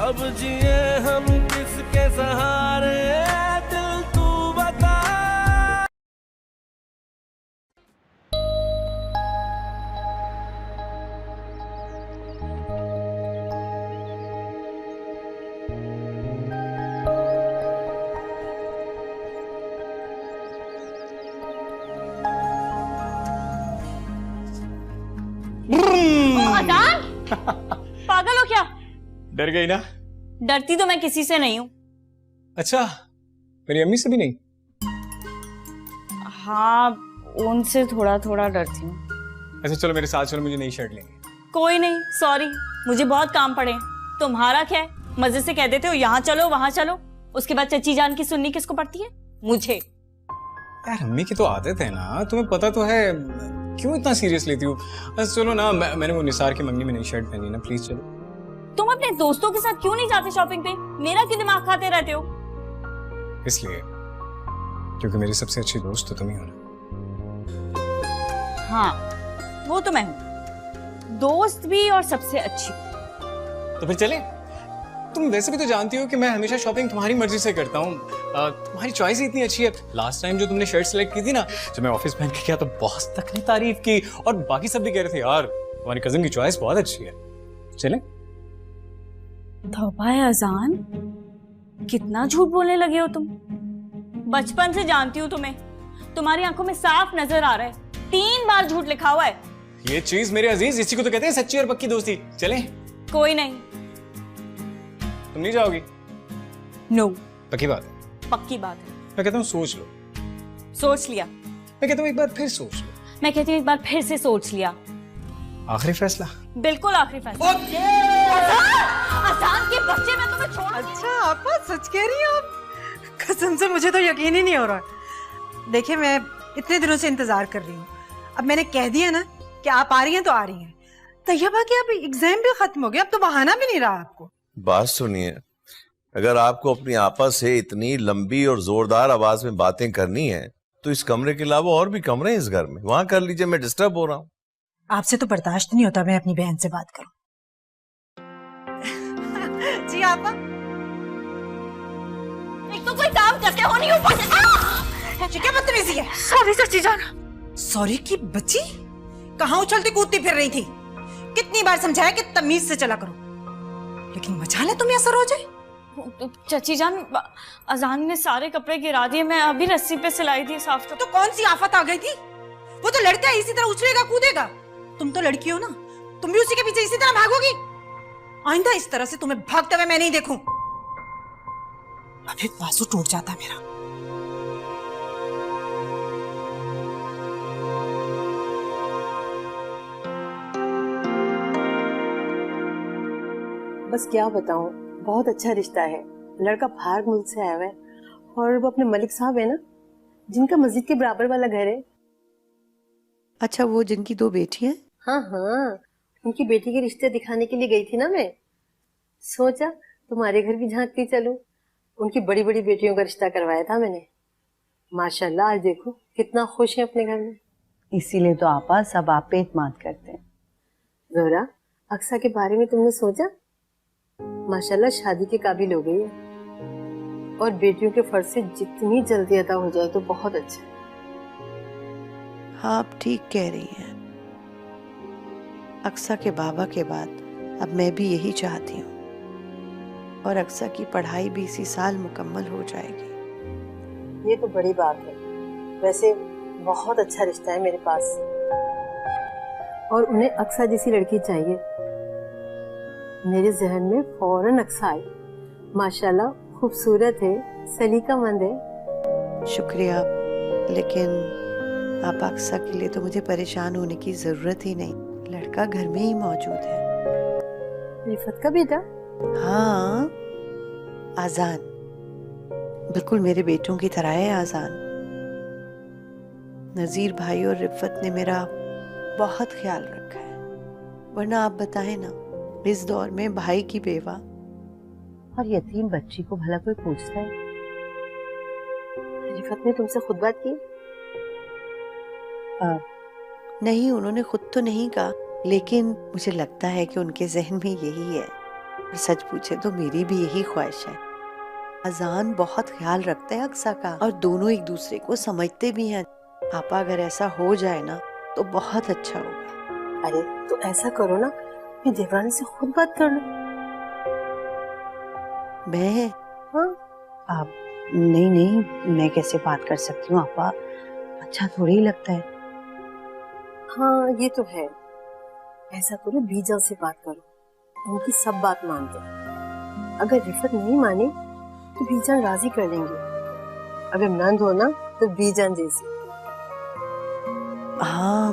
अब जिए हम किसके सहारे, दिल तू बता। अजान, पागल हो क्या? डर गई ना? डरती तो मैं किसी से नहीं हूँ। अच्छा, मेरी अम्मी से भी नहीं? हाँ, उनसे थोड़ा थोड़ा डरती हूँ। अच्छा चलो मेरे साथ चलो, मुझे नई शर्ट लेंगे। कोई नहीं, सॉरी, मुझे बहुत काम पड़े। तुम्हारा क्या है, मजे से कह देते हो यहाँ चलो वहां चलो, उसके बाद चची जान की सुननी किसको पड़ती है? मुझे। यार अम्मी की तो आदत है ना, तुम्हें पता तो है, क्यों इतना सीरियस लेती हूँ? बस चलो ना, मैंने वो निसार की मंगनी में नई शर्ट पहनी ना, प्लीज चलो। तुम अपने दोस्तों के साथ क्यों नहीं जाते शॉपिंग पे? मेरा क्यों दिमाग खाते रहते हो? इसलिए क्योंकि मेरी सबसे अच्छी दोस्त तो तुम ही हो ना। हाँ, वो तो मैं हूँ, दोस्त भी और सबसे अच्छी। तो फिर चले? तुम वैसे भी तो जानती हो कि मैं हमेशा शॉपिंग तुम्हारी मर्जी से करता हूँ। तुम्हारी चॉइस ही इतनी अच्छी है। लास्ट टाइम जो तुमने शर्ट सेलेक्ट की थी ना, जब मैं ऑफिस पहन के गया तो बॉस तक ने तारीफ की, और बाकी सब भी कह रहे थे यार तुम्हारी कजिन की चॉइस बहुत अच्छी है। चले? तौबा है अजान, कितना झूठ बोलने लगे हो तुम। बचपन से जानती हूँ तुम्हें, तुम्हारी आंखों में साफ नजर आ रहा है, 3 बार झूठ लिखा हुआ है। ये चीज मेरे अजीज, इसी को तो कहते हैं सच्ची और पक्की दोस्ती। चले? कोई नहीं। तुम नहीं जाओगी? नो। पक्की बात है? पक्की बात है। मैं कहता हूँ सोच लो। सोच लिया। मैं कहता हूँ एक बार फिर सोच लो। मैं कहती हूँ एक बार फिर से सोच लिया। आखिरी फैसला? बिल्कुल आखिरी फैसला। अजान के बच्चे, मैं तुम्हें छोड़। अच्छा आपा, सच कह रही हो आप? कसम से मुझे तो यकीन ही नहीं हो रहा। देखिए मैं इतने दिनों से इंतजार कर रही हूँ, अब मैंने कह दिया ना कि आप आ रही हैं तो आ रही हैं। तैयबा कि अब एग्जाम भी खत्म हो गया, अब तो बहाना भी नहीं रहा आपको। बात सुनिए, अगर आपको अपनी आपस से इतनी लंबी और जोरदार आवाज में बातें करनी है तो इस कमरे के अलावा और भी कमरे हैं इस घर में, वहां कर लीजिए, मैं डिस्टर्ब हो रहा हूँ। आपसे तो बर्दाश्त नहीं होता मैं अपनी बहन से बात करूं। जी आपा। एक तो कोई काम करके हो नहीं, ऊपर से क्या बदतमीजी है? सॉरी चाची जान। सॉरी की बच्ची, कहाँ उछलती कूदती फिर रही थी? कितनी बार समझाया कि तमीज से चला करो, लेकिन मजाल है तुम्हें असर हो जाए। चाची जान, अजान ने सारे कपड़े गिरा दिए, मैं अभी रस्सी पे सिलाई दी साफ। तो कौन सी आफत आ गई थी? वो तो लड़का है, इसी तरह उछलेगा कूदेगा। तुम तो लड़की हो ना, तुम भी उसी के पीछे इसी तरह भागोगी। आइंदा इस तरह से तुम्हें भागते हुए मैं नहीं देखूं। अभी बाजू टूट जाता मेरा। बस क्या बताऊं, बहुत अच्छा रिश्ता है। लड़का बाहर मुल्क से आया हुआ है और वो अपने मलिक साहब है ना, जिनका मस्जिद के बराबर वाला घर है। अच्छा वो जिनकी 2 बेटियां? हाँ हाँ, उनकी बेटी के रिश्ते दिखाने के लिए गई थी ना मैं, सोचा तुम्हारे घर भी झांकती चलूं। उनकी बड़ी बड़ी बेटियों का रिश्ता करवाया था मैंने। माशाल्लाह आज देखो कितना खुश है अपने घर में। इसीलिए तो आपा सब आप पे इत्मीनान करते हैं। जोहरा, अक्सा के बारे में तुमने सोचा? माशाल्लाह शादी के काबिल हो गई है, और बेटियों के फर्ज से जितनी जल्दी अदा हो जाए तो बहुत अच्छा है। हाँ आप ठीक कह रही हैं। अक्सा के बाबा के बाद अब मैं भी यही चाहती हूँ, और अक्सा की पढ़ाई भी इसी साल मुकम्मल हो जाएगी। ये तो बड़ी बात है। वैसे बहुत अच्छा रिश्ता है मेरे पास, और उन्हें अक्सा जैसी लड़की चाहिए। मेरे जहन में फौरन अक्सा आई। माशाल्लाह खूबसूरत है, सलीकामंद है। शुक्रिया, लेकिन आप अक्सा के लिए तो मुझे परेशान होने की जरूरत ही नहीं, लड़का घर में ही मौजूद है। रिफत का बेटा? हाँ, आजान बिल्कुल मेरे बेटों की तरह है। आजान, नजीर भाई और रिफत ने मेरा बहुत ख्याल रखा है, वरना आप बताएं ना, इस दौर में भाई की बेवा और यतीम बच्ची को भला कोई पूछता है? रिफत ने तुमसे खुद बात की? नहीं, उन्होंने खुद तो नहीं कहा, लेकिन मुझे लगता है कि उनके जहन में यही है। और सच पूछे तो मेरी भी यही ख्वाहिश है। अजान बहुत ख्याल रखता है अक्सा का और दोनों एक दूसरे को समझते भी हैं। आपा अगर ऐसा हो जाए ना तो बहुत अच्छा होगा। अरे तो ऐसा करो ना, मैं देवरानी से खुद बात कर लूं। मैं हाँ आप नहीं नहीं, मैं कैसे बात कर सकती हूँ आपा, अच्छा थोड़ी ही लगता है। हाँ ये तो है। ऐसा करो, बीजा से बात करो, उनकी सब बात मानते हैं। अगर रिफत नहीं माने तो बीजान राजी कर देंगे। अगर नंद हो ना तो बीजान जैसी। हाँ,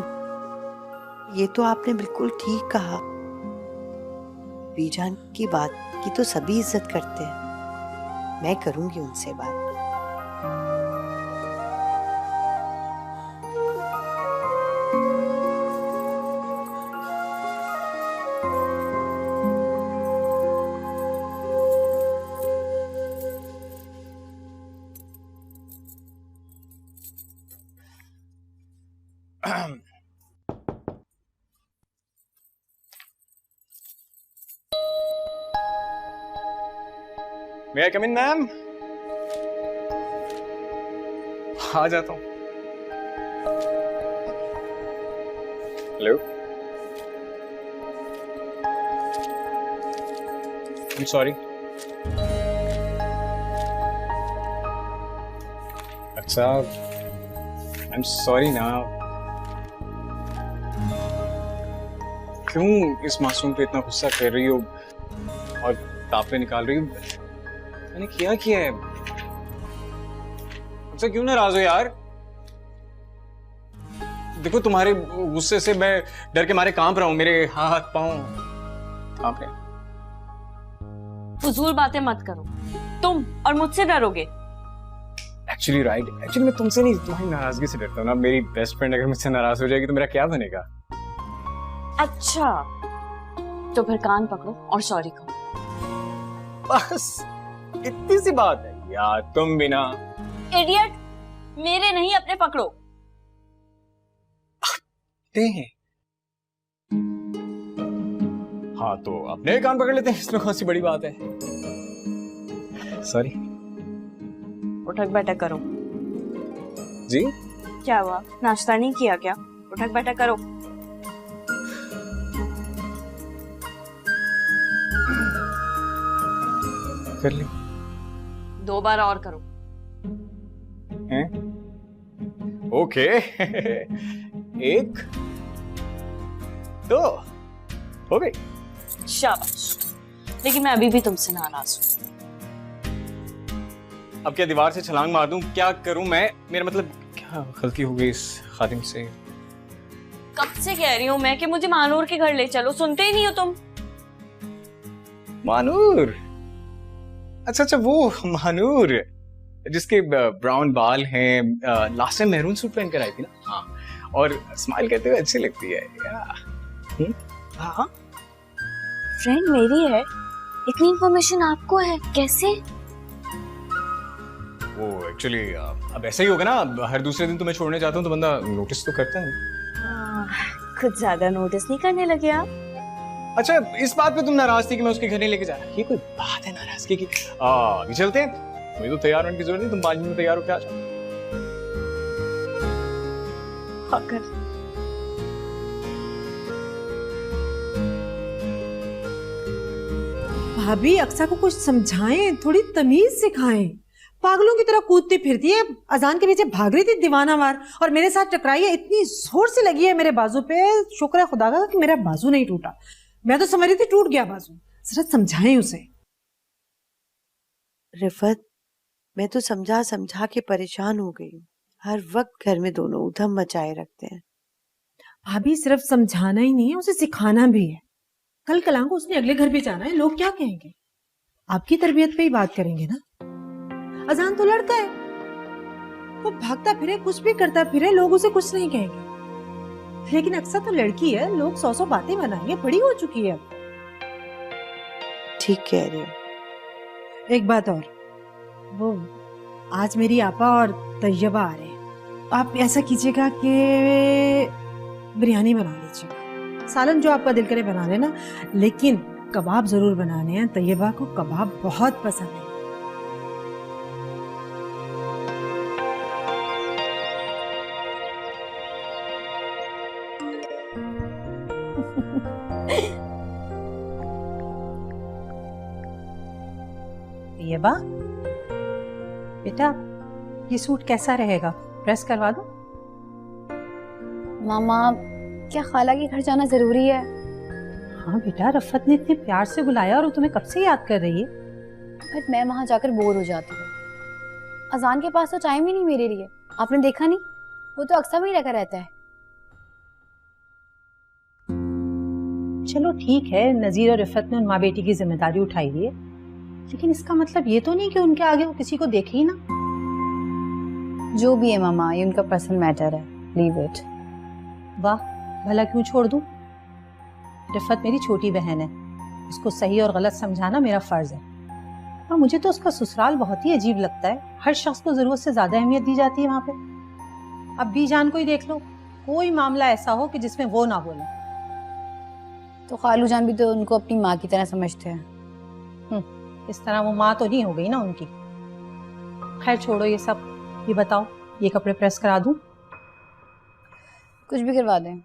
ये तो आपने बिल्कुल ठीक कहा। बीजान की बात की तो सभी इज्जत करते हैं। मैं करूंगी उनसे बात। May I come in, ma'am? आ जाता हूँ। हेलो। I'm sorry. अच्छा, I'm sorry ना। क्यों इस मासूम पे इतना गुस्सा कर रही हो और तापे निकाल रही हो? मैंने किया है? मुझसे क्यों नाराज हो यार? देखो तुम्हारे गुस्से से मैं डर के मारे कांप रहा हूं, मेरे हाथ पांव कांप रहे हैं। फजूल बातें मत करो, तुम और मुझसे डरोगे। एक्चुअली मैं तुमसे नहीं, तुम्हारी नाराजगी से डरता हूँ ना। मेरी बेस्ट फ्रेंड अगर मुझसे नाराज हो जाएगी तो मेरा क्या बनेगा? अच्छा, तो फिर कान पकड़ो और सॉरी कहो। बस इतनी सी बात है यार, तुम भी ना। इडियट, मेरे नहीं अपने पकड़ो। हैं। हाँ तो अपने कान पकड़ लेते हैं, इसमें कौन सी बड़ी बात है? सॉरी। उठक बैठक करो। जी? क्या हुआ, नाश्ता नहीं किया क्या? उठक बैठक करो। कर ली। 2 बार और करो। हैं? ओके। 1 2 हो गई। शाबाश, लेकिन मैं अभी भी तुमसे नाराज हूँ। अब क्या दीवार से छलांग मार दूं? क्या करूं मैं? मेरा मतलब क्या गलती हो गई इस खादिम से? कब से कह रही हूँ मैं कि मुझे मानूर के घर ले चलो, सुनते ही नहीं हो तुम। मानूर? अच्छा, वो मानूर जिसके ब्राउन बाल हैं, लास्ट टाइम मैरून सूट पहन कर आई थी ना? हाँ, और स्माइल करते हुए अच्छी लगती है। हाँ, फ्रेंड मेरी है, इतनी इंफॉर्मेशन आपको है कैसे? वो एक्चुअली अब ऐसा ही होगा ना, हर दूसरे दिन तुम्हें छोड़ने जाता हूँ तो बंदा नोटिस तो करता है। कुछ ज्यादा नोटिस नहीं करने लगे आप? अच्छा, इस बात पे तुम नाराज थी कि मैं उसके घर नहीं लेके जा रहा? ये कोई बात है नाराजगी की? अभी चलते हैं, मुझे तो तैयार होने की जरूरत नहीं, तुम 5 मिनट में तैयार हो क्या? आ जाओ। अगर भाभी अक्सा को कुछ समझाएं, थोड़ी तमीज सिखाएं। पागलों की तरह कूदती फिरती है, अजान के पीछे भाग रही थी दीवानावार और मेरे साथ टकराई है, इतनी जोर से लगी है मेरे बाजू पे। शुक्र है खुदा का कि मेरा बाजू नहीं टूटा, मैं तो समझ रही थी टूट गया बाजू। जरा समझाएं उसे। रिफत, मैं तो समझा समझा के परेशान हो गई हूँ। हर वक्त घर में दोनों उधम मचाए रखते हैं। भाभी सिर्फ समझाना ही नहीं है, उसे सिखाना भी है। कल कलांग को उसने अगले घर भी जाना है, लोग क्या कहेंगे? आपकी तरबियत पे ही बात करेंगे ना। अजान तो लड़का है, वो भागता फिरे, कुछ भी करता फिरे, लोग उसे कुछ नहीं कहेंगे। लेकिन अक्सर तो लड़की है, लोग 100 बातें बनाएंगे, बड़ी हो चुकी है। ठीक कह रही हो। एक बात और, वो आज मेरी आपा और तैयबा आ रहे हैं, आप ऐसा कीजिएगा कि बिरयानी बना लीजिएगा। सालन जो आपका दिल करे बना लेना, लेकिन कबाब जरूर बनाने हैं, तैयबा को कबाब बहुत पसंद है। तैयबा बेटा, ये सूट कैसा रहेगा, प्रेस करवा दूं? मामा, क्या खाला के घर जाना जरूरी है? हाँ बेटा, रफ़त ने इतने प्यार से बुलाया और वो तुम्हें कब से याद कर रही है। बट मैं वहां जाकर बोर हो जाती हूँ। अजान के पास तो टाइम ही नहीं मेरे लिए। आपने देखा नहीं, वो तो अक्सर में ही लगा रहता है। चलो ठीक है, नजीर और रफ़त ने उन माँ बेटी की जिम्मेदारी उठाई हुई है, लेकिन इसका मतलब ये तो नहीं कि उनके आगे वो किसी को देखे ही ना। जो भी है मामा, ये उनका पर्सनल मैटर है, लीव इट। वाह, भला क्यों छोड़ दूं? रफ़त मेरी छोटी बहन है, उसको सही और गलत समझाना मेरा फर्ज है। और मुझे तो उसका ससुराल बहुत ही अजीब लगता है, हर शख्स को जरूरत से ज्यादा अहमियत दी जाती है वहां पे। अब बीजान को ही देख लो, कोई मामला ऐसा हो कि जिसमें वो ना बोले। तो खालू जान भी तो उनको अपनी माँ की तरह समझते हैं। इस तरह वो माँ तो नहीं हो गई ना उनकी। खैर छोड़ो ये सब, ये बताओ, ये कपड़े प्रेस करा दूं? कुछ भी करवा दें।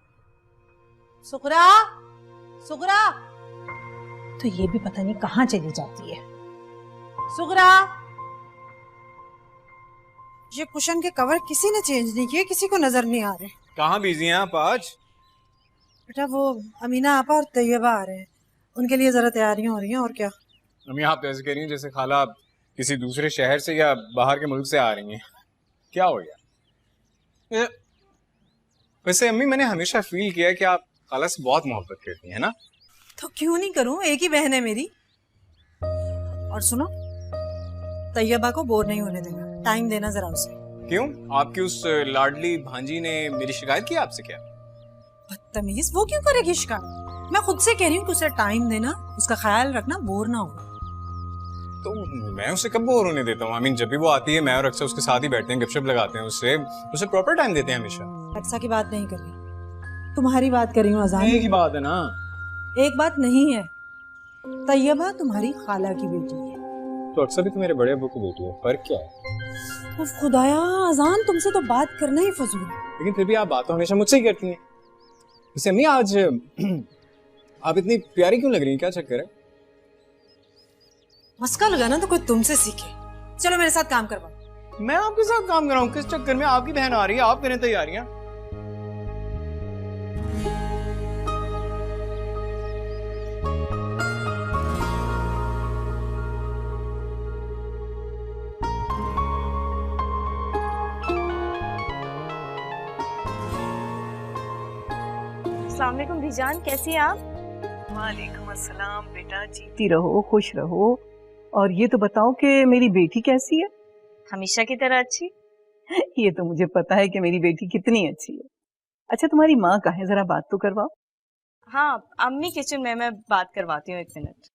सुगरा, सुगरा, तो ये भी पता नहीं कहाँ चली जाती है। सुगरा, ये कुशन के कवर किसी ने चेंज नहीं किए, किसी को नजर नहीं आ रहे। कहाँ बिजी हैं आप आज? बेटा वो अमीना आपा और तैयबा आ रहे हैं, उनके लिए जरा तैयारियां हो रही हैं। और क्या? अम्मी आप तो ऐसे कह रही हैं जैसे खाला किसी दूसरे शहर से या बाहर के मुल्क से आ रही हैं। क्या हो गया? वैसे अम्मी, मैंने हमेशा फील किया कि आप खाला से बहुत मोहब्बत करती हैं ना। तो क्यों नहीं करूं, एक ही बहन है मेरी। और सुनो, तैयबा को बोर नहीं होने देना, टाइम देना जरा उसे। क्यों? आपकी उस लाडली भांजी ने मेरी शिकायत की आपसे क्या? बदतमीज, वो क्यों करेगी शिकायत? मैं खुद से कह रही हूँ कि उसे टाइम देना, उसका ख्याल रखना, बोर ना हो। तो मैं उसे कब बोर होने देता हूँ? आई मीन, जब भी वो आती है मैं और अक्सर उसके साथ ही बैठते हैं, गपशप लगाते हैं, उसे प्रॉपर टाइम देते हैं हमेशा। अक्सा की बात नहीं कर रही, तुम्हारी बात कर रही हूँ। अजान एक ही बात है ना। एक बात नहीं है, तैयबा तुम्हारी खाला की बेटी है। तो अक्सर भी तो मेरे बड़े अब्बू की बेटी है, फर्क क्या है? उफ खुदाया, अजान तुमसे तो बात करना ही फजूल है। लेकिन फिर भी आप बात तो हमेशा मुझसे ही करती हैं। वैसे अम्मी, आज आप इतनी प्यारी क्यों लग रही हैं? क्या चक्कर है? मस्का लगाना तो कोई तुमसे सीखे। चलो मेरे साथ काम करवाओ। मैं आपके साथ काम कर रहा हूँ? किस चक्कर में? आपकी बहन आ रही है, आप करें तैयारियां। अस्सलाम वालेकुम बीजान, कैसी हैं आप? वालेकुम अस्सलाम बेटा, जीती रहो, खुश रहो। और ये तो बताओ कि मेरी बेटी कैसी है? हमेशा की तरह अच्छी। ये तो मुझे पता है कि मेरी बेटी कितनी अच्छी है। अच्छा, तुम्हारी माँ कहाँ है? जरा बात तो करवाओ। हाँ, अम्मी किचन में, मैं बात करवाती हूँ, 1 मिनट।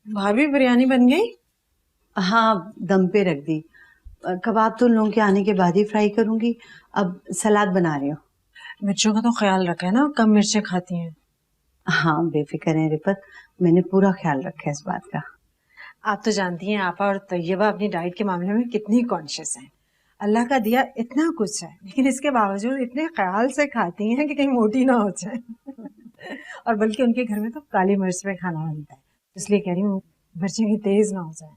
भाभी बिरयानी बन गई? हाँ, दम पे रख दी। कबाब तो लोगों के आने के बाद ही फ्राई करूंगी। अब सलाद बना रही हूँ। मिर्चों का तो ख्याल रखा है ना, कम मिर्चें खाती हैं। हाँ, बेफिक्र है रिफत, मैंने पूरा ख्याल रखा है इस बात का। आप तो जानती हैं आपा और तैयबा अपनी डाइट के मामले में कितनी कॉन्शियस हैं। अल्लाह का दिया इतना कुछ है, लेकिन इसके बावजूद इतने ख्याल से खाती हैं कि कहीं मोटी ना हो जाए। और बल्कि उनके घर में तो काली मिर्च में खाना बनता है, इसलिए कह रही हूँ मिर्चें की तेज ना हो जाए।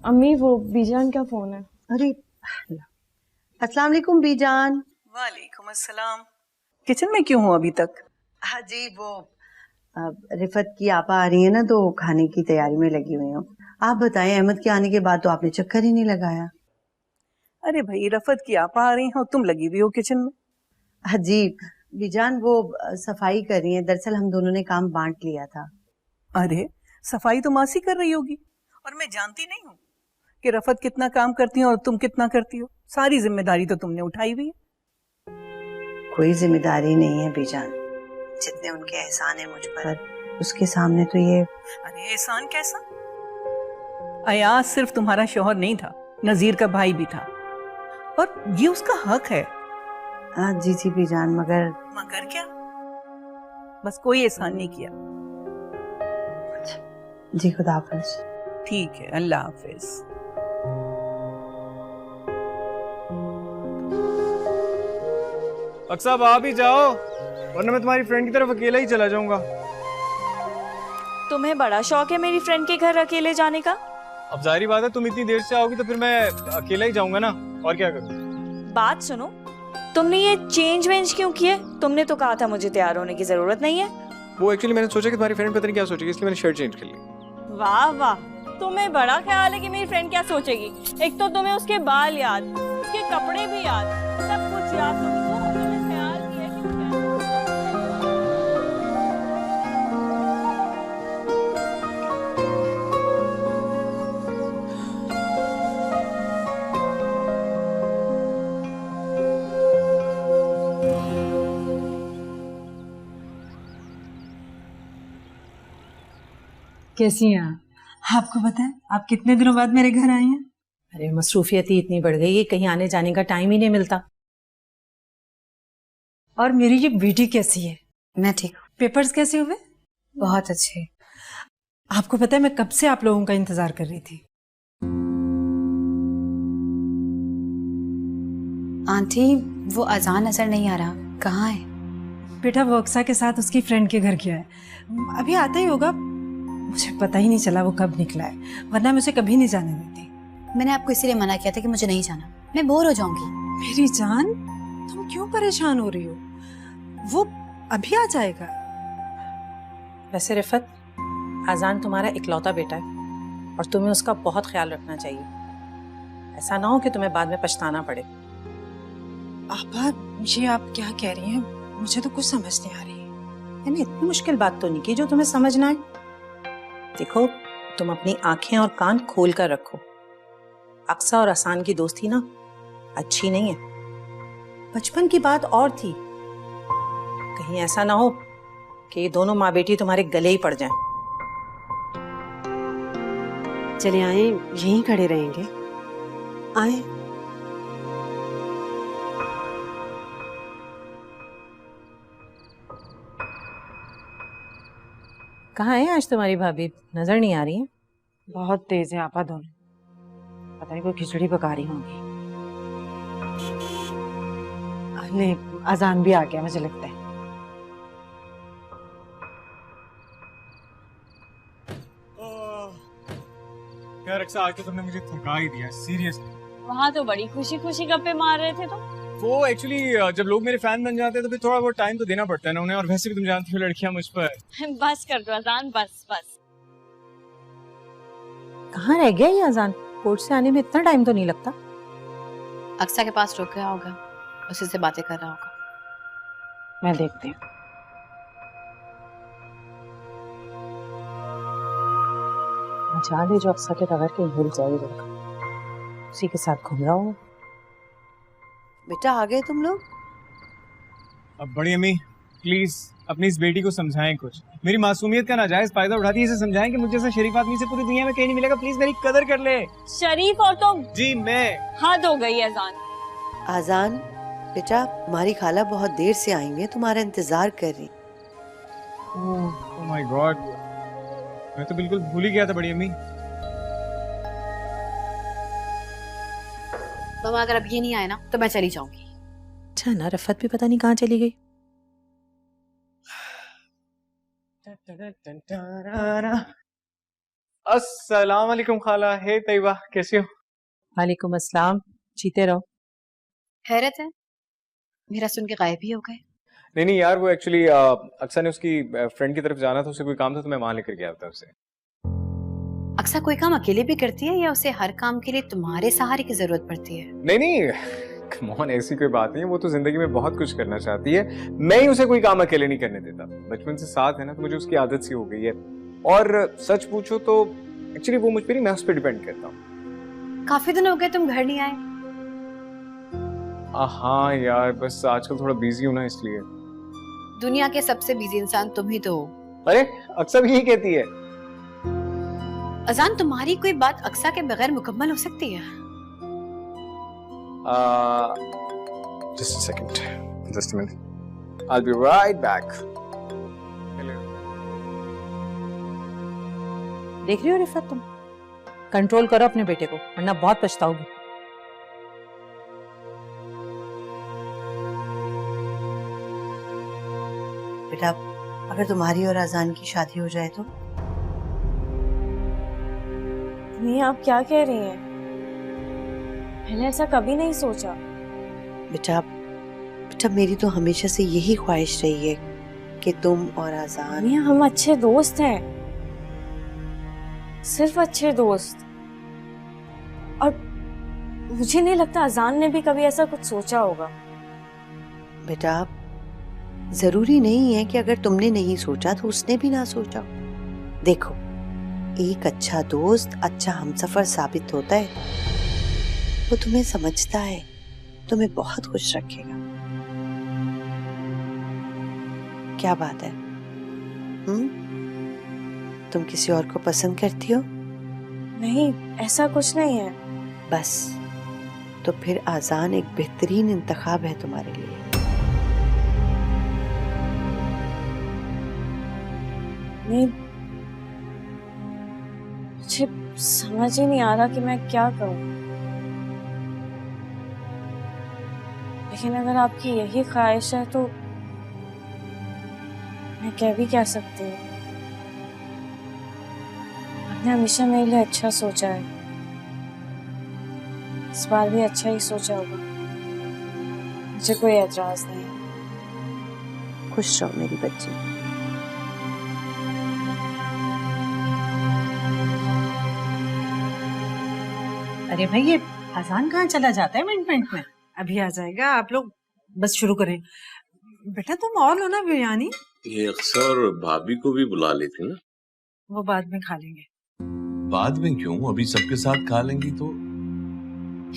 अम्मी, वो बीजान का फोन है। अरे अस्सलाम वालेकुम बीजान। वालेकुम अस्सलाम। किचन में क्यों हो अभी तक? हाँ जी, वो रिफत की आपा आ रही है ना, तो खाने की तैयारी में लगी हुई हूँ। आप बताएं, अहमद के आने के बाद तो आपने चक्कर ही नहीं लगाया। अरे भाई, रफत की आपा आ रही हैं और तुम लगी हुई हो किचन में। हाँ जी बीजान, वो सफाई कर रही है। दरअसल हम दोनों ने काम बांट लिया था। अरे, सफाई तो मासी कर रही होगी, और मैं जानती नहीं हूँ कि रफत कितना काम करती है और तुम कितना करती हो। सारी जिम्मेदारी तो तुमने उठाई हुई है। कोई जिम्मेदारी नहीं है बीजान, जितने उनके एहसान है मुझ पर, उसके सामने तो ये। अरे एहसान कैसा? अयाज सिर्फ तुम्हारा शौहर नहीं था, नजीर का भाई भी था। और ये उसका हक है। हाँ जी जी बीजान, मगर मगर क्या? बस कोई एहसान नहीं किया। जी खुदा हाफिज। ठीक है, अल्लाह हाफिज। अक्सर आप भी जाओ, वरना मैं तुम्हारी फ्रेंड की तरफ अकेला ही चला जाऊंगा। तुम्हें बड़ा शौक है मेरी फ्रेंड के घर अकेले जाने का? अब जाहिर बात है तुम इतनी देर से आओगी तो फिर मैं अकेला ही जाऊंगा ना, और क्या करूं। बात सुनो, तुमने ये चेंज वेंज क्यों किए? तुमने तो कहा था मुझे तैयार होने की जरूरत नहीं है। वो एक्चुअली मैंने सोचा कि तुम्हारी फ्रेंड पता नहीं क्या सोचेगी, इसलिए मैंने शर्ट चेंज कर ली। वाह वाह, तुम्हें बड़ा ख्याल है कि मेरी फ्रेंड क्या सोचेगी। एक तो तुम्हें उसके बाल याद, उसके कपड़े भी याद, सब कुछ याद। तुमने ख्याल किया कि कैसी हैं आप? आपको पता है आप कितने दिनों बाद मेरे घर आए हैं? अरे मसरूफियत ही इतनी बढ़ गई है, कहीं आने जाने का टाइम ही नहीं मिलता। और मेरी ये बेटी कैसी है? मैं ठीक हूँ। पेपर्स कैसे हुए? बहुत अच्छे। आपको पता है मैं कब से आप लोगों का इंतजार कर रही थी। आंटी, वो अजान नजर नहीं आ रहा, कहाँ है? बेटा वो अक्सा के साथ उसकी फ्रेंड के घर गया है, अभी आता ही होगा। मुझे पता ही नहीं चला वो कब निकला है, वरना मैं उसे कभी नहीं जाने देती। मैंने आपको इसीलिए मना किया था कि मुझे नहीं जाना, मैं बोर हो जाऊंगी। मेरी जान, तुम क्यों परेशान हो रही हो? वो अभी आ जाएगा। वैसे रिफत, आजान तुम्हारा इकलौता बेटा है और तुम्हें उसका बहुत ख्याल रखना चाहिए। ऐसा ना हो कि तुम्हें बाद में पछताना पड़े। आपा, ये आप क्या कह रही हैं? मुझे तो कुछ समझ नहीं आ रही। मैंने इतनी मुश्किल बात तो नहीं की जो तुम्हें समझ ना आए। देखो, तुम अपनी आंखें और कान खोल कर रखो। अक्सा और आसान की दोस्ती ना अच्छी नहीं है। बचपन की बात और थी, कहीं ऐसा ना हो कि ये दोनों माँ बेटी तुम्हारे गले ही पड़ जाएं। चले आए, यहीं खड़े रहेंगे। आए। कहाँ है आज तुम्हारी भाभी? नजर नहीं आ रही है। बहुत तेज है आपा दोनों, पता नहीं कोई खिचड़ी पका रही होंगी। नहीं, अजान भी आ गया मुझे लगता है। यार अक्सा, आज तो तुमने मुझे थका ही दिया, सीरियसली। वहाँ तो बड़ी खुशी खुशी गप्पे मार रहे थे तुम। वो एक्चुअली जब लोग मेरे फैन बन जाते हैं तो फिर थोड़ा बहुत टाइम तो देना पड़ता है ना उन्हें, और वैसे भी तुम जानती हो लड़कियां मुझ पर। बस कर दो अजान, बस बस। कहाँ रह गया ये अजान? कोर्ट से आने में इतना टाइम तो नहीं लगता। अक्सा के पास रुक गया होगा, उसी से बातें कर रहा होगा। मैं देखती हूँ। मचा दे जो अक्सा के बगैर कहीं भूल जाएगा, उसी के साथ घूम रहा हूँ। बेटा आ गए तुम लोग? अब बड़ी अम्मी प्लीज अपनी इस बेटी को समझाएं कुछ। मेरी मासूमियत का नाजायज फायदा उठाती है, इसे समझाएं कि मुझे जैसा शरीफ आदमी से पूरी दुनिया में कहीं नहीं मिलेगा। प्लीज मेरी कदर कर ले। शरीफ और तुम? जी मैं। हद हो गई अजान। आजान बेटा, हमारी खाला बहुत देर से आई है, तुम्हारा इंतजार कर रही। ओह माय गॉड, मैं तो बिल्कुल भूल ही गया था बड़ी अम्मी। मामा अगर अब ये नहीं आए ना तो मैं चली जाऊंगी। अच्छा ना, रफत भी पता नहीं कहाँ चली गई। अस्सलाम वालेकुम खाला। हे तैयबा, कैसी हो? वालेकुम अस्सलाम। जीते रहो। हैरत है, मेरा सुन के गायब ही हो गए। नहीं यार, वो एक्चुअली अक्सा ने उसकी फ्रेंड की तरफ जाना था, उसे कोई काम था तो मैं वहां लेकर गया था उसे। अक्सा कोई काम अकेले भी करती है या उसे हर काम के लिए तुम्हारे सहारे की जरूरत पड़ती है? नहीं, कम ऑन, ऐसी कोई बात नहीं है। वो तो जिंदगी में बहुत कुछ करना चाहती है, मैं ही उसे कोई काम अकेले नहीं करने देता। बचपन से साथ है ना, तो मुझे उसकी आदत सी हो गई है। और सच पूछो तो एक्चुअली वो मुझ पर नहीं, मैं उस पर डिपेंड करता हूँ। काफी दिन हो गए तुम घर नहीं आए। हाँ यार, बस आजकल थोड़ा बिजी हूँ ना, इसलिए। दुनिया के सबसे बिजी इंसान तुम ही तो हो। अरे अक्सा भी यही कहती है। अजान, तुम्हारी कोई बात अक्सा के बगैर मुकम्मल हो सकती है? Just a second. Just a minute. I'll be right back. देख रही हो रिफत, तुम कंट्रोल करो अपने बेटे को, वरना बहुत पछताओगी। बेटा, अगर तुम्हारी और अजान की शादी हो जाए तो? नहीं, आप क्या कह रही हैं? मैंने ऐसा कभी नहीं सोचा। बेटा बेटा, मेरी तो हमेशा से यही ख्वाहिश रही है कि तुम और अजान। नहीं, हम अच्छे दोस्त हैं, सिर्फ अच्छे दोस्त। और मुझे नहीं लगता अजान ने भी कभी ऐसा कुछ सोचा होगा। बेटा, जरूरी नहीं है कि अगर तुमने नहीं सोचा तो उसने भी ना सोचा। देखो, एक अच्छा दोस्त अच्छा हमसफर साबित होता है। वो तुम्हें समझता है, तुम्हें बहुत खुश रखेगा। क्या बात है? तुम किसी और को पसंद करती हो? नहीं, ऐसा कुछ नहीं है। बस, तो फिर आजान एक बेहतरीन इंतखाब है तुम्हारे लिए। नहीं, मुझे समझ ही नहीं आ रहा कि मैं क्या करूं। लेकिन अगर आपकी यही ख्वाहिश है तो मैं कह भी क्या सकती हूँ। आपने हमेशा मेरे लिए अच्छा सोचा है, इस बार भी अच्छा ही सोचा होगा। मुझे कोई एतराज नहीं है। खुश रहो मेरी बच्ची। अरे भाई, ये अजान कहाँ चला जाता है मिनट में? अभी आ जाएगा, आप लोग बस शुरू करें। बेटा तुम और लो ना बिरयानी। ये अक्सर भाभी को भी बुला लेती ना। वो बाद में खा लेंगे। बाद में क्यों? अभी सबके साथ खा लेंगी तो।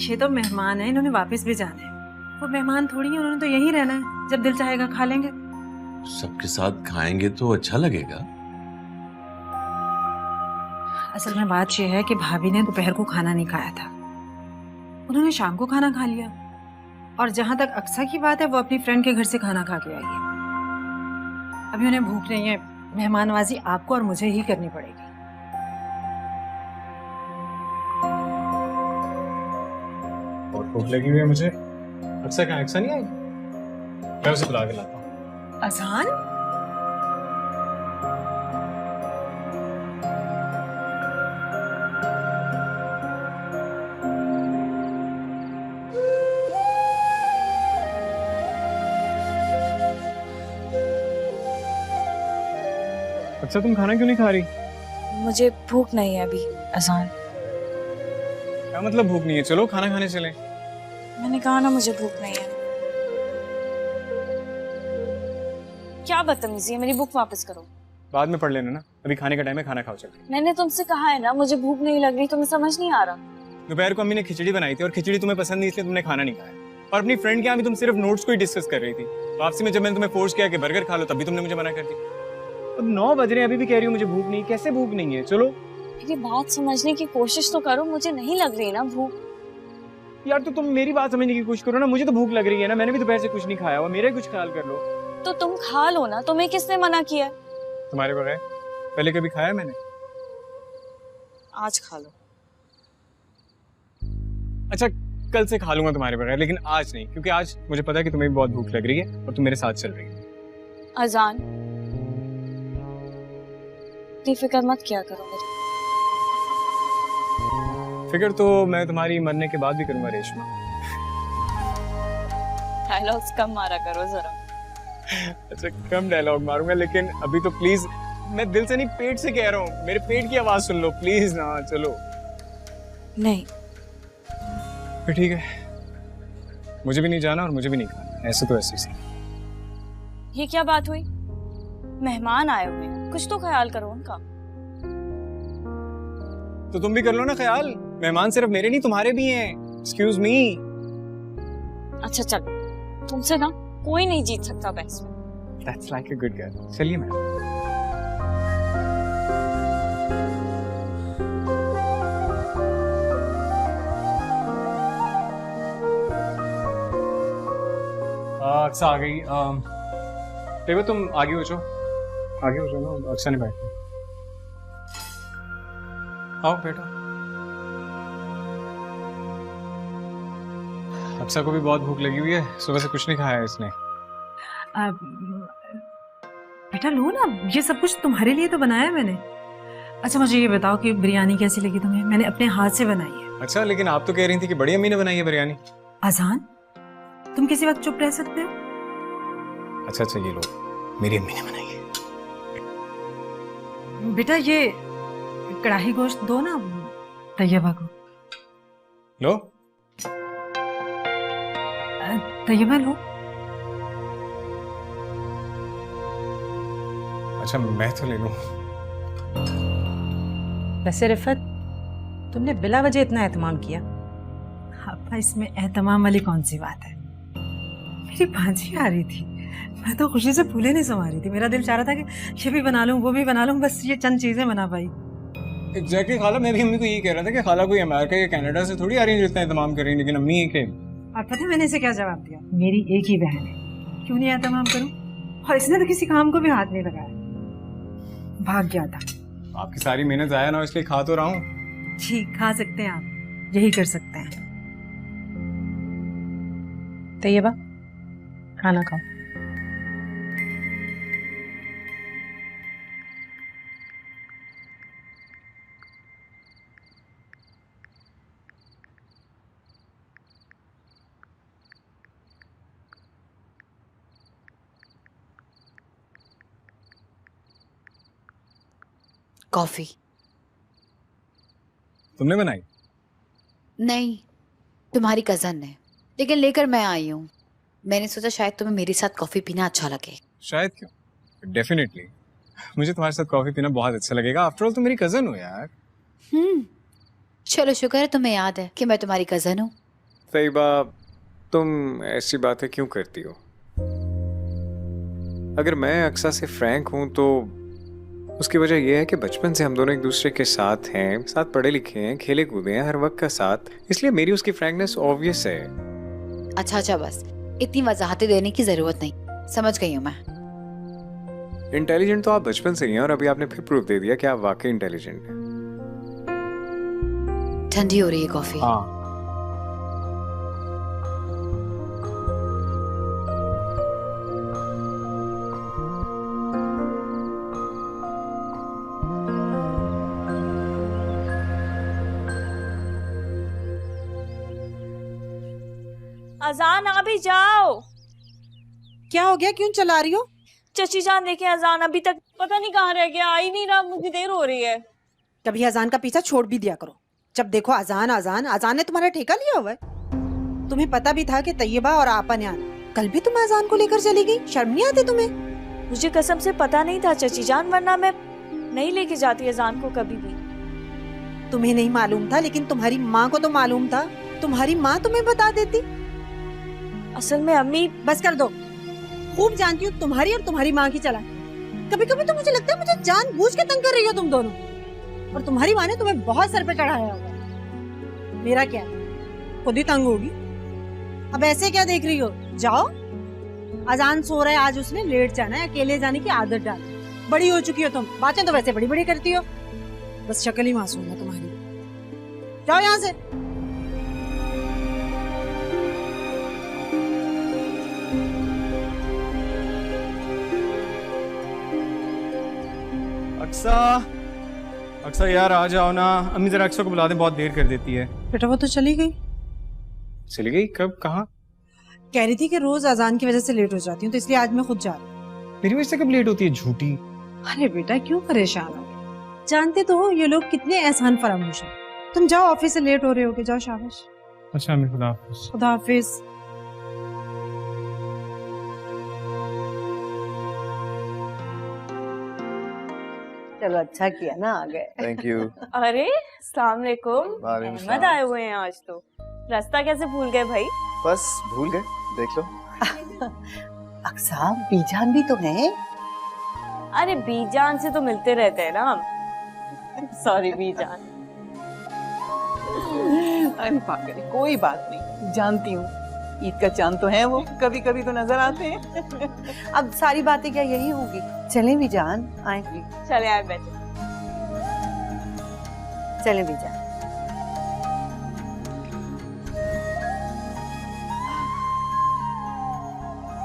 ये तो मेहमान है, इन्होंने वापस भी जाना है। वो मेहमान थोड़ी है, उन्होंने तो यहीं रहना है। जब दिल चाहेगा खा लेंगे। सबके साथ खाएंगे तो अच्छा लगेगा। असल में बात यह है कि भाभी ने दोपहर को खाना नहीं खाया था, उन्होंने शाम को खाना खा लिया। और जहां तक अक्सा की बात है, वो अपनी फ्रेंड के घर से खाना खा के आई है। अभी उन्हें भूख नहीं है। मेहमानवाजी आपको और मुझे ही करनी पड़ेगी। और भूख लगी हुई है मुझे। अक्सा कहाँ? अक्सा नहीं आई? मैं उसे बुला के लाता हूँ। अजान, अच्छा, तुम खाना क्यों नहीं खा रही? मुझे भूख नहीं है अभी अजान। क्या मतलब भूख नहीं है? चलो खाना खाने चलें। मैंने कहा ना मुझे भूख नहीं है। क्या बदतमीजी है, मेरी बुक वापस करो। बाद में पढ़ लेना ना, अभी खाने का टाइम है, खाना खाओ चलो। मैंने तुमसे कहा है ना मुझे भूख नहीं लग रही, तुम्हें समझ नहीं आ रहा। दोपहर को अम्मी ने खिचड़ी बनाई थी और खिचड़ी तुम्हें पसंद नहीं, इसलिए तुमने खाना नहीं खाया। और अपनी फ्रेंड के यहाँ भी तुम सिर्फ नोट्स को ही डिस्कस कर रही थी। वापसी में जब मैंने तुम्हें फोर्स किया कि बर्गर खा लो, तभी तुमने मुझे मना कर दी। अब 9 बज रहे हैं, अभी भी कह रही हो मुझे भूख नहीं। कैसे भूख नहीं है? चलो मेरी बात समझने की कोशिश तो करो, मुझे नहीं लग रही ना भूख। यार, तो तुम मेरी बात समझने की कोशिश करो ना। मुझे तो भूख लग रही है ना, मैंने भी दोपहर से कुछ नहीं खाया हुआ। मेरा कुछ ख्याल कर लो। तो तुम खा लो ना, तुम्हें किसने मना किया? तुम्हारे बगैर पहले कभी खाया मैंने? आज खा लो। अच्छा, कल से खा लूंगा तुम्हारे बगैर, लेकिन आज नहीं, क्योंकि आज मुझे पता है कि तुम्हें भी बहुत भूख लग रही है और तुम मेरे साथ चल रही हो। अजान, फिक्र मत किया करो मेरी। फिक्र तो मैं तुम्हारी मरने के बाद भी करूंगा रेशमा। डायलॉग्स कम मारा करो जरा। अच्छा, कम डायलॉग मारूंगा, लेकिन अभी तो प्लीज, मैं दिल से नहीं पेट से कह रहा हूँ, मेरे पेट की आवाज सुन लो प्लीज ना। चलो नहीं, फिर ठीक है, मुझे भी नहीं जाना और मुझे भी नहीं खाना। ऐसे तो ऐसे ही। ये क्या बात हुई? मेहमान आए हुए हैं, कुछ तो ख्याल करो उनका। तो तुम भी कर लो ना ख्याल। मेहमान सिर्फ मेरे नहीं, तुम्हारे भी हैं। Excuse me. अच्छा चलो, तुमसे ना कोई नहीं जीत सकता बहस में। That's like a good girl. चलिए मैम। अक्सा आ गई। देखो तुम आगे हो जाओ, आगे हो जाओ ना, अक्सा नहीं बैठी। आओ बेटा। अक्सा को भी बहुत भूख लगी हुई है, सुबह से कुछ नहीं खाया है इसने। बेटा लो ना, ये सब कुछ तुम्हारे लिए तो बनाया है मैंने। अच्छा मुझे ये बताओ कि बिरयानी कैसी लगी तुम्हें? मैंने अपने हाथ से बनाई है। अच्छा, लेकिन आप तो कह रही थी कि बड़ी अम्मी ने बनाई है बिरयानी। अजान, तुम किसी वक्त चुप रह सकते हो? अच्छा अच्छा, ये लो, मेरी अम्मी ने बनाई है। बेटा ये कढ़ाई गोश्त दो ना तैयबा को। लो। तैयबा लो। अच्छा मैं तो ले लूं। वैसे रिफत, तुमने बिला वजह इतना एहतमाम किया। आपा इसमें एहतमाम वाली कौन सी बात है? मेरी भांजी आ रही थी, मैं तो खुशी से फूले नहीं समा रही थी। मेरा दिल चाह रहा था कि ये भी बना लूं वो भी बना लूं, बस ये चंद चीजें बना पाई। एग्जैक्टली खाला, मैं भी अम्मी को यही कह रहा था कि खाला कोई अमेरिका या कनाडा से थोड़ी आ रही है जितना एहतमाम कर रही है, लेकिन अम्मी के। और पता है मैंने इसे क्या जवाब दिया? मेरी एक ही बहन है, क्यों नहीं एहतमाम करूं? और इसने तो किसी काम को भी हाथ नहीं लगाया, भाग गया था। आपकी सारी मेहनत आया ना, इसलिए खा तो रहा हूँ। ठीक, खा सकते हैं आप, यही कर सकते हैं। तैयबा खाना खाओ। कॉफी। तुमने बनाई? नहीं, तुम्हारी कजन ने, लेकिन लेकर मैं आई हूँ। मैंने सोचा शायद तुम्हें मेरे साथ कॉफी पीना अच्छा लगे। शायद क्यों, डेफिनेटली मुझे तुम्हारे साथ कॉफी पीना बहुत अच्छा लगेगा। आफ्टर ऑल तुम मेरी कजन हो यार। चलो शुक्र है तुम्हें याद है कि मैं तुम्हारी कजन हूँ। तैयबा, तुम ऐसी बातें क्यों करती हो? अगर मैं अक्सा से फ्रैंक हूं तो उसकी वजह यह है कि बचपन से हम दोनों एक दूसरे के साथ हैं, साथ पढ़े लिखे हैं, खेले कूदे हैं हर वक्त का साथ, इसलिए मेरी उसकी फ्रैंकनेस ऑब्वियस है। अच्छा बस इतनी वजाहतें देने की जरूरत नहीं, समझ गई हूँ मैं। इंटेलिजेंट तो आप बचपन से ही हैं और अभी आपने फिर प्रूफ दे दिया कि आप वाकई इंटेलिजेंट हैं। ठंडी हो रही है कॉफी। हाँ। अजान आ भी जाओ। क्या हो गया, क्यों चला रही हो? चची जान देखे अजान अभी तक पता नहीं कहाँ रह गया, आ ही नहीं रहा, मुझे देर हो रही है। कभी अजान का पीछा छोड़ भी दिया करो। जब देखो अजान अजान अजान ने तुम्हारा ठेका लिया हुआ है। तुम्हें पता भी था कि तैयबा और आपा ने आना, कल भी तुम अजान को लेकर चली गई। शर्म नहीं आती तुम्हें? मुझे कसम से पता नहीं था चची जान, वरना मैं नहीं लेके जाती अजान को कभी भी। तुम्हें नहीं मालूम था, लेकिन तुम्हारी माँ को तो मालूम था। तुम्हारी माँ तुम्हें बता देती। असल में अम्मी। बस कर दो, खूब जानती हूँ तुम्हारी और तुम्हारी माँ की चला। कभी कभी तो मुझे लगता है मुझे जानबूझ के तंग कर रही हो तुम दोनों, और तुम्हारी माँ ने तुम्हें बहुत सर पे चढ़ाया होगा। मेरा क्या, खुद ही तंग होगी। अब ऐसे क्या देख रही हो? जाओ, अजान सो रहा है, आज उसने लेट जाना है, अकेले जाने की आदत डाल। बड़ी हो चुकी हो तुम, बातें तो वैसे बड़ी बड़ी करती हो, बस शक्ल ही मासूम है तुम्हारी। जाओ यहाँ से। अक्सा, अक्सा यार आ जाओ ना, अम्मी जरा अक्सा को बुला दे, बहुत देर कर देती है। बेटा वो तो चली गई। चली गई? कब, कहाँ? कह रही थी कि रोज अजान की वजह से लेट हो जाती हूँ, तो इसलिए आज मैं खुद जा रही हूँ। मेरी वजह से कब लेट होती है, झूठी। अरे बेटा क्यों परेशान हो? जानते तो हो ये लोग कितने एहसान फरामोश हैं। तुम जाओ, ऑफिस से लेट हो रहे होगे, जाओ शाबाश। अच्छा अम्मी, खुदा हाफिज। खुदा हाफिज। चलो अच्छा किया ना आ गए। Thank you. अरे अस्सलाम वालेकुम, वालेकुम अहमद सलाम। आए हुए हैं आज तो। रास्ता कैसे भूल गए भाई? बस भूल गए, देख लो। अक्सा बीजान भी तो है। अरे बीजान से तो मिलते रहते हैं ना हम। सॉरी बीजान। अरे पागल, कोई बात नहीं, जानती हूँ। ईद का चांद तो है वो, कभी कभी तो नजर आते हैं। अब सारी बातें क्या यही होगी? चलें भी जान, आए प्लीज। चले आए बैठे। चलें भी जान।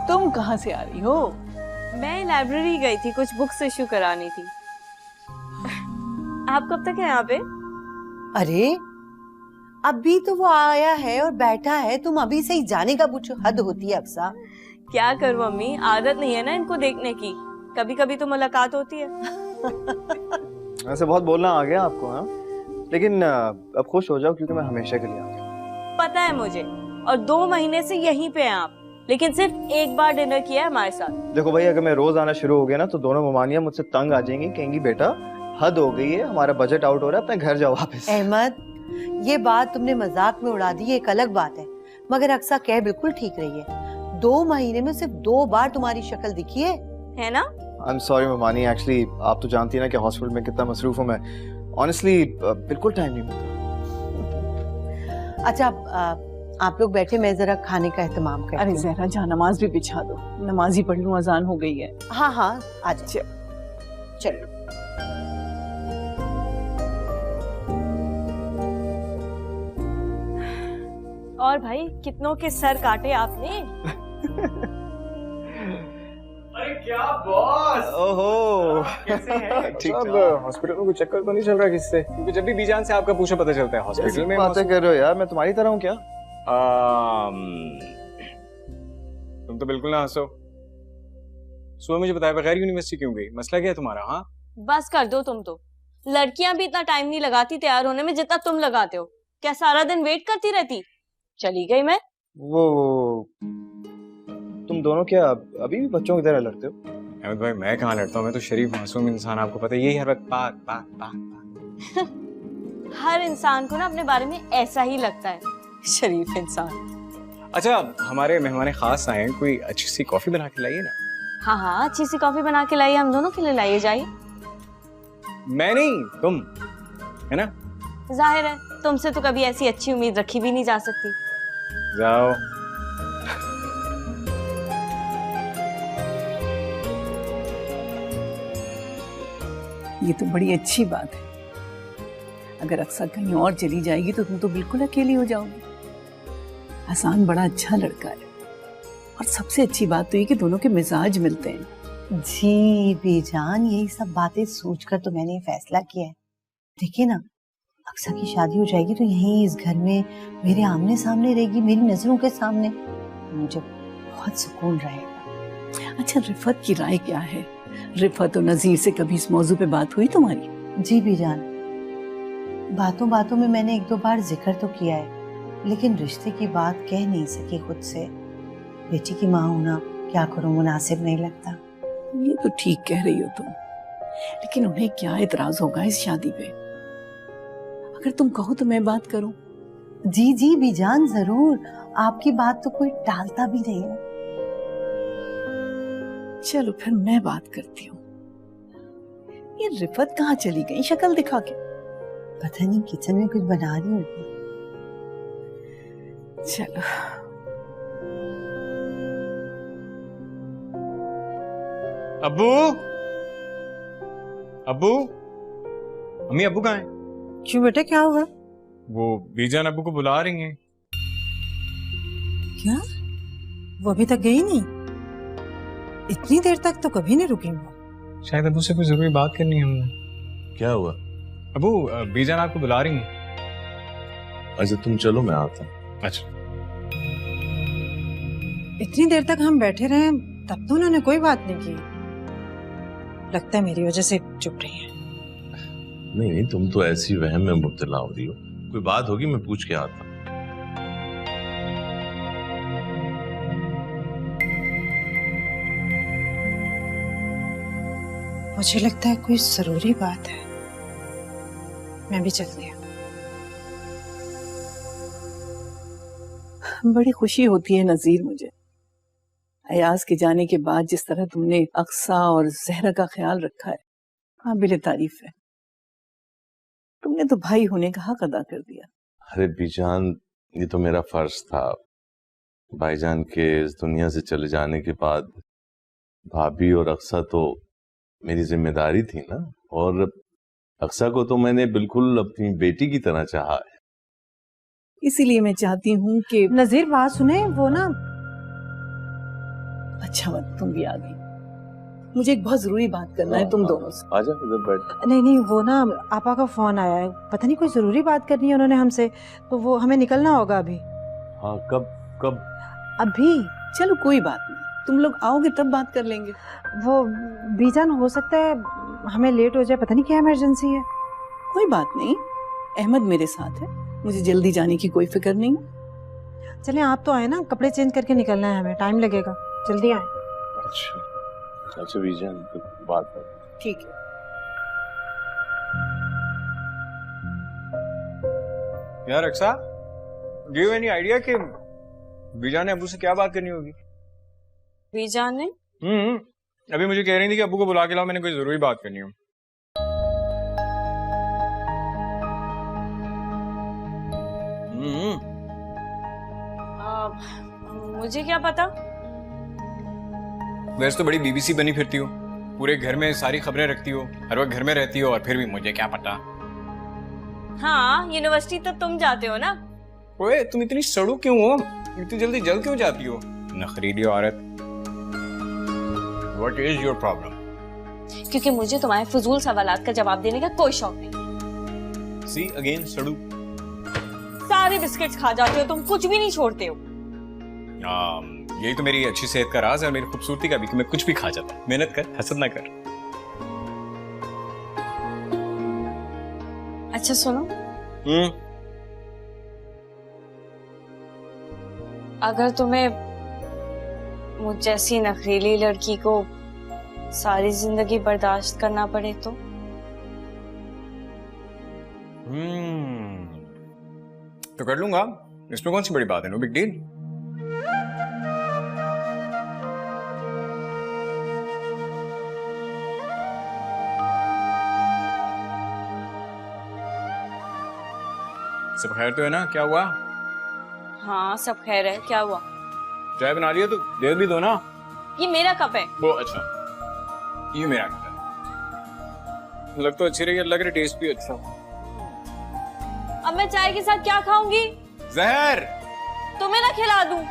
तुम कहाँ से आ रही हो? मैं लाइब्रेरी गई थी, कुछ बुक्स इशू करानी थी। आप कब तक हैं यहाँ पे? अरे अभी तो वो आया है और बैठा है, तुम अभी से ही जाने का पूछो, हद होती है अक्सा। क्या करूँ मम्मी, आदत नहीं है ना इनको देखने की, कभी कभी तो मुलाकात होती है। ऐसे बहुत बोलना आ गया आपको, हाँ? लेकिन अब खुश हो जाओ क्योंकि मैं हमेशा के लिए आ गया। पता है मुझे, और 2 महीने से यहीं पे हैं आप, लेकिन सिर्फ एक बार डिनर किया है हमारे साथ। देखो भाई, अगर मैं रोज आना शुरू हो गया ना तो दोनों ममानियां मुझसे तंग आ जाएंगी, कहेंगी बेटा हद हो गई है, हमारा बजट आउट हो रहा है, अपने घर जाओ वापस। अहमद, ये बात तुमने मजाक में उड़ा दी, ये एक अलग बात है, मगर अक्सा कह बिल्कुल ठीक रही है। 2 महीने में सिर्फ 2 बार तुम्हारी शक्ल दिखी है ना? आई एम सॉरी ममानी, एक्चुअली आप तो जानती है ना कि हॉस्पिटल में कितना मसरूफ हूँ मैं। ऑनेस्टली बिल्कुल टाइम नहीं मिलता। अच्छा आप लोग बैठे, मैं जरा खाने का एहतमाम करती अरे हूँ। जहरा जा, नमाज भी बिछा दो, नमाज ही पढ़ लूं, अजान हो गई है। हाँ हाँ आ जाओ, चलो। और भाई कितनों के सर काटे आपने? अरे क्या बॉस, ओहो कैसे हैं? ठीक अब ठाक। हॉस्पिटल में कोई चक्कर तो नहीं चल रहा किससे? क्योंकि जब भी बीजान से आपका पूछा पता चलता है हॉस्पिटल में। बातें कर रहे हो यार, मैं तुम्हारी तरह हूँ क्या? तुम तो बिल्कुल ना हंसो। सुबह मुझे बताया बगैर यूनिवर्सिटी क्यों गई? मसला क्या है तुम्हारा? हाँ बस कर दो, तुम तो लड़कियां भी इतना टाइम नहीं लगाती तैयार होने में जितना तुम लगाते हो। क्या सारा दिन वेट करती रहती? चली गई मैं। वो तुम दोनों क्या अभी भी बच्चों की तरह लड़ते हो? अहमद भाई, मैं कहाँ लड़ता हूँ, मैं तो शरीफ मासूम इंसान, आपको पता है, यही हर वक्त पाक पाक पाक पाक। हर इंसान को ना अपने बारे में ऐसा ही लगता है, शरीफ इंसान। अच्छा, हमारे मेहमान खास आए हैं, कोई अच्छी सी कॉफी बना के लाइए ना। हाँ हाँ, अच्छी सी कॉफी बना के लाइए, हम दोनों के लिए लाइए, जाइए। मैं नहीं, तुम, है ना? जाहिर है, तुमसे तो कभी ऐसी अच्छी उम्मीद रखी भी नहीं जा सकती। जाओ। ये तो बड़ी अच्छी बात है। अगर अक्सर कहीं और चली जाएगी तो तुम तो बिल्कुल अकेली हो जाओगी। हसन बड़ा अच्छा लड़का है, और सबसे अच्छी बात तो ये कि दोनों के मिजाज मिलते हैं। जी बेजान, यही सब बातें सोचकर तो मैंने फैसला किया है। देखिए ना, अक्सा की शादी हो जाएगी तो यहीं इस घर में मेरे आमने सामने रहेगी, मेरी नजरों के सामने, मुझे बहुत सुकून रहेगा। अच्छा, रिफत की राय क्या है? रिफत और नजीर से कभी इस मौजू पे बात हुई तुम्हारी? जी बीजान, बातों बातों में मैंने 1-2 बार जिक्र तो किया है, लेकिन रिश्ते की बात कह नहीं सकी खुद से। बेटी की माँ होना क्या करूं, मुनासिब नहीं लगता। ये तो ठीक कह रही हो तुम, लेकिन उन्हें क्या एतराज होगा इस शादी पे? अगर तुम कहो तो मैं बात करूं। जी जी बीजान, जरूर, आपकी बात तो कोई टालता भी नहीं है। चलो फिर मैं बात करती हूँ। ये रिफत कहाँ चली गई शक्ल दिखा के? पता नहीं, किचन में कुछ बना रही होगी। चलो। अब्बू, अब्बू, अम्मी अब्बू कहाँ हैं? क्यों बेटा, क्या हुआ? वो बीजान अब्बू को बुला रही हैं। क्या? वो अभी तक गई नहीं? इतनी देर तक तो कभी नहीं रुकी वो। शायद अब्बू से कोई जरूरी बात करनी है हमने। क्या हुआ? अब्बू, बीजान आपको बुला रही हैं। अच्छा तुम चलो, मैं आता हूँ। अच्छा। इतनी देर तक हम बैठे रहे तब तो उन्होंने कोई बात नहीं की। लगता है मेरी वजह से चुप रही है। नहीं नहीं, तुम तो ऐसी वहम में मुब्तला हो रही हो, कोई बात होगी मैं पूछ के आता हूँ। मुझे लगता है कोई जरूरी बात है, मैं भी चलती हूँ। बड़ी खुशी होती है नजीर मुझे, अयाज के जाने के बाद जिस तरह तुमने अक्सा और जहरा का ख्याल रखा है, काबिल तारीफ है। तुमने तो भाई होने का हक अदा कर दिया। अरे बीजान, ये तो मेरा फर्ज था, भाईजान के इस दुनिया से चले जाने के बाद भाभी और अक्सा तो मेरी जिम्मेदारी थी ना, और अक्सा को तो मैंने बिल्कुल अपनी बेटी की तरह चाहा है। इसीलिए मैं चाहती हूँ कि नजीर बात सुने, वो ना अच्छा मत तुम भी आ गई। मुझे एक बहुत जरूरी बात करना है तुम दोनों से। आजा इधर बैठ। नहीं, वो ना आपा का फोन आया है, पता नहीं कोई जरूरी बात करनी है उन्होंने हमसे, तो वो हमें निकलना होगा अभी। हाँ, कब कब? अभी? चलो कोई बात नहीं, तुम लोग आओगे तब बात कर लेंगे। वो बीजान, हो सकता है हमें लेट हो जाए, पता नहीं क्या इमरजेंसी है। कोई बात नहीं, अहमद मेरे साथ है, मुझे जल्दी जाने की कोई फिक्र नहीं। चले आप तो आए ना, कपड़े चेंज करके निकलना है हमें, टाइम लगेगा, जल्दी आए। अच्छा बीजान, बात कर। ठीक है। यार Aqsa, do you any idea कि बीजान ने अबू से क्या बात करनी होगी? बीजान ने? अभी मुझे कह रही थी कि अबू को बुला के लाओ, मैंने कोई जरूरी बात करनी हो। मुझे क्या पता? वैसे तो बड़ी बीबीसी बनी फिरती हो, पूरे घर में सारी खबरें रखती हो, हर वक्त घर में रहती हो, और फिर भी मुझे क्या पता। हाँ, यूनिवर्सिटी तो तुम जाते हो ना। ओए, तुम इतनी सड़ू क्यों हो? इतनी जल्दी जल क्यों जाती हो? नखरीली औरत। What is your problem? क्योंकि मुझे तुम्हारे फजूल सवालात का जवाब देने का कोई शौक नहीं। See again, सड़ू। सारे बिस्किट्स खा जाते हो तुम, कुछ भी नहीं छोड़ते हो। यही तो मेरी अच्छी सेहत का राज है, और मेरी खूबसूरती का भी, कि मैं कुछ भी खा जाता हूँ। मेहनत कर, हसद ना कर। अच्छा सुनो, अगर तुम्हें मुझ जैसी नखरीली लड़की को सारी जिंदगी बर्दाश्त करना पड़े तो कर लूंगा, इसमें कौन सी बड़ी बात है? No big deal. सब खैर तो है ना? क्या हुआ? हाँ सब खैर है। क्या हुआ? चाय बना लिया तो दे भी दो ना। ये मेरा कप है। वो अच्छा, ये मेरा कप है। लग तो अच्छी रही है, लग रहा टेस्ट भी अच्छा। अब मैं चाय के साथ क्या खाऊंगी? जहर। तुम्हें ना खिला दूं?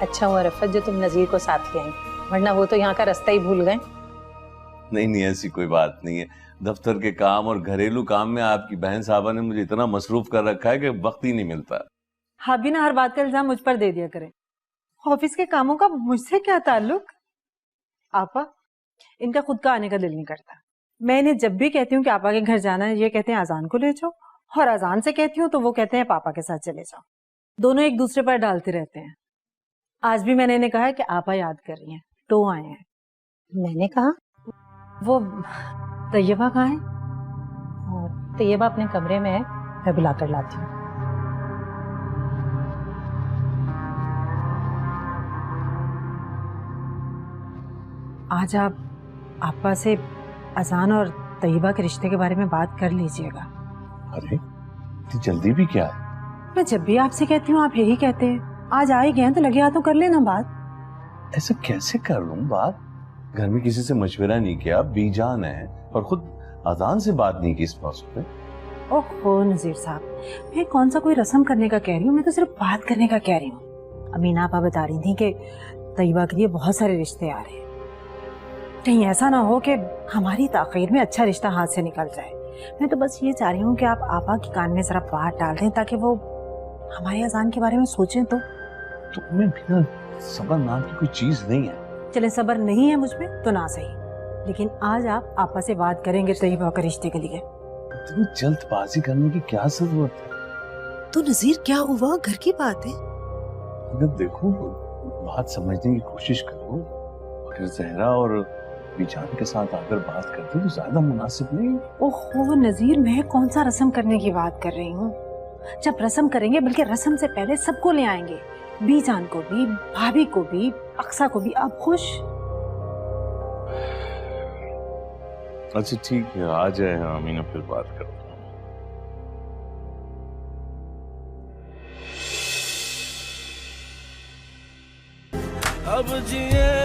अच्छा हुआ रफत जो तुम नजीर को साथ ले आई, वरना वो तो यहाँ का रास्ता ही भूल गए। नहीं, ऐसी कोई बात नहीं है। दफ्तर के काम और घरेलू काम में आपकी बहन साहबा ने मुझे इतना मसरूफ कर रखा है कि वक्त ही नहीं मिलता। हाँ भी ना, हर बात का इल्जाम मुझ पर दे दिया करें। ऑफिस के कामों का मुझसे क्या ताल्लुक? आपा, इनका खुद का आने का दिल नहीं करता। मैं इन्हें जब भी कहती हूँ कि आपा के घर जाना है, ये कहते हैं अजान को ले जाओ, और अजान से कहती हूँ तो वो कहते हैं पापा के साथ चले जाओ। दोनों एक दूसरे पर डालते रहते हैं। आज भी मैंने इन्हें कहा है कि आपा याद कर रही हैं तो आए हैं। मैंने कहा वो तैयबा कहाँ है? तैयबा अपने कमरे में है, मैं बुला कर लाती हूँ। आज आप आपा से अजान और तैयबा के रिश्ते के बारे में बात कर लीजिएगा। अरे इतनी जल्दी भी क्या है? मैं जब भी आपसे कहती हूँ आप यही कहते हैं। आज आ ही गए हैं तो लगे हाथों कर लेना बात। ऐसा कैसे कर लूं बात? घर में किसी से मशवरा नहीं किया, बीजान है, और खुद अजान से बात नहीं की इस मौसम पे। ओहो नजीर साहब, मैं कौन सा कोई रस्म करने का कह रही हूँ, मैं तो सिर्फ बात करने का कह रही हूँ। अमीना आपा बता रही थी कि तैयबा के लिए बहुत सारे रिश्ते आ रहे हैं। कहीं ऐसा ना हो कि हमारी ताखीर में अच्छा रिश्ता हाथ से निकल जाए। मैं तो बस ये चाह रही हूँ कि आप आपा की कान में जरा बात डाल दें ताकि वो हमारे अजान के बारे में सोचें। तो तुम्हें बिना सब्र नाम की कोई चीज नहीं है। चले सब्र नहीं है मुझ में तो ना सही, लेकिन आज आप आपा से बात करेंगे तैयबा के रिश्ते के लिए। तुम्हें जल्दबाजी करने की क्या जरूरत है? तो नजीर क्या हुआ? घर की बात है। मतलब देखो, बात समझने की कोशिश करो। अगर जहरा और बीजान के साथ आकर बात करते तो ज्यादा मुनासिब नहीं। ओहो नजीर, मैं कौन सा रस्म करने की बात कर रही हूँ? जब रस्म करेंगे बल्कि रस्म से पहले सबको ले आएंगे, बीजान को भी, भाभी को भी, अक्सा को भी। आप खुश? अच्छा ठीक है, आ जाए आमीना, फिर बात करते हैं। अब जिए